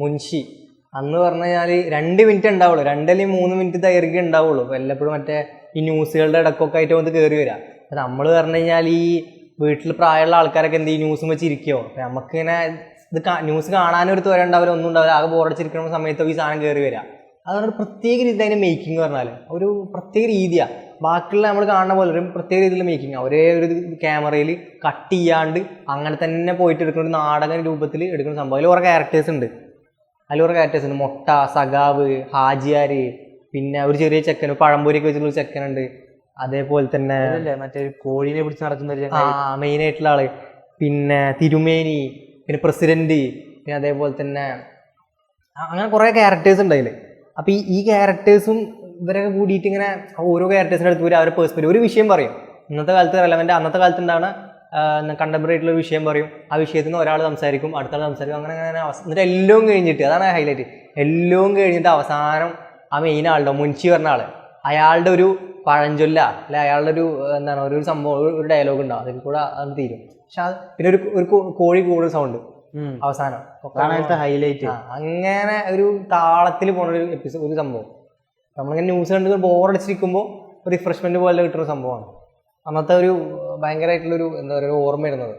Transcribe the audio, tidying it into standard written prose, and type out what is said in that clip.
മുൻഷി അന്ന് പറഞ്ഞു കഴിഞ്ഞാൽ 2 മിനിറ്റ് ഉണ്ടാവുള്ളൂ, 2 അല്ലെങ്കിൽ 3 മിനിറ്റ് ദൈർഘ്യം ഉണ്ടാവുള്ളൂ. വല്ലപ്പോഴും മറ്റേ ഈ ന്യൂസുകളുടെ ഇടക്കൊക്കെ ആയിട്ട് വന്ന് കയറി വരാം. അപ്പം നമ്മൾ പറഞ്ഞു കഴിഞ്ഞാൽ ഈ വീട്ടിൽ പ്രായമുള്ള ആൾക്കാരൊക്കെ എന്ത് ഈ ന്യൂസും വെച്ചിരിക്കുമോ, അപ്പം നമുക്കിങ്ങനെ ഇത് ന്യൂസ് കാണാനും ഒരു ത്വര ഉണ്ടാവില്ല, ഒന്നും ഉണ്ടാവില്ല, ആകെ ബോറടിച്ചിരിക്കുന്ന സമയത്തൊക്കെ ഈ സാധനം കയറി വരാം. അതാണ് ഒരു പ്രത്യേക രീതി അതിൻ്റെ മേക്കിംഗ് പറഞ്ഞാൽ ഒരു പ്രത്യേക രീതിയാണ്. ബാക്കിയുള്ള നമ്മൾ കാണുന്ന പോലെ ഒരു പ്രത്യേക രീതിയിലുള്ള മേക്കിംഗ്, ഒരേ ഒരു ക്യാമറയിൽ കട്ട് ചെയ്യാണ്ട് അങ്ങനെ തന്നെ പോയിട്ട് എടുക്കുന്ന ഒരു നാടക രൂപത്തിൽ എടുക്കുന്ന സംഭവം. അതിൽ കുറേ ക്യാരക്ടേഴ്സ് ഉണ്ട്, മൊട്ട, സഖാവ്, ഹാജിയാർ, പിന്നെ ഒരു ചെറിയ ചെക്കൻ പഴംപൊരിയൊക്കെ വെച്ചിട്ടുള്ള ചെക്കനുണ്ട്. അതേപോലെ തന്നെ മറ്റേ കോഴീനെ പിടിച്ച് നടക്കുന്ന മെയിനായിട്ടുള്ള ആള്, പിന്നെ തിരുമേനി, പിന്നെ പ്രസിഡന്റ്, പിന്നെ അതേപോലെ തന്നെ അങ്ങനെ കുറേ ക്യാരക്ടേഴ്സ് ഉണ്ട് അതിൽ. അപ്പോൾ ഈ ക്യാരക്ടേഴ്സും ഇവരൊക്കെ കൂടിയിട്ട് ഇങ്ങനെ ഓരോ ക്യാരക്ടേഴ്സിൻ്റെ അടുത്ത് വരും, അവരെ പേഴ്സ്പെക്റ്റീവ് ഒരു വിഷയം പറയും. ഇന്നത്തെ കാലത്ത് റെലവൻ്റ്, അന്നത്തെ കാലത്ത് ഉണ്ടാവുന്ന കണ്ടംപററി ആയിട്ടുള്ള വിഷയം പറയും. ആ വിഷയത്തിൽ നിന്ന് ഒരാൾ സംസാരിക്കും, അടുത്ത ആൾ സംസാരിക്കും, അങ്ങനെ എന്നിട്ട് എല്ലാം കഴിഞ്ഞിട്ട്, അതാണ് ഹൈലൈറ്റ്, എല്ലാം കഴിഞ്ഞിട്ട് അവസാനം ആ മെയിൻ ആളുടെ മുൻഷി പറഞ്ഞ ആൾ, അയാളുടെ ഒരു പഴഞ്ചൊല്ല അല്ലെ അയാളുടെ ഒരു എന്താണ് ഒരു സംഭവം, ഒരു ഡയലോഗ് ഉണ്ടാവും, അതിൽ കൂടെ അത് തീരും. പക്ഷെ പിന്നെ ഒരു കോഴി കൂടുതൽ സൗണ്ട് അവസാനം ഹൈലൈറ്റ്. അങ്ങനെ ഒരു താളത്തിൽ പോണ ഒരു എപ്പിസോഡ്, ഒരു സംഭവം. നമ്മളിങ്ങനെ ന്യൂസ് കണ്ട് ബോറടിച്ചിരിക്കുമ്പോൾ ഒരു റിഫ്രഷ്മെന്റ് പോലെ കിട്ടുന്ന സംഭവമാണ്. അന്നത്തെ ഒരു ഭയങ്കരമായിട്ടുള്ളൊരു എന്താ പറയുക ഓർമ്മ വരുന്നത്.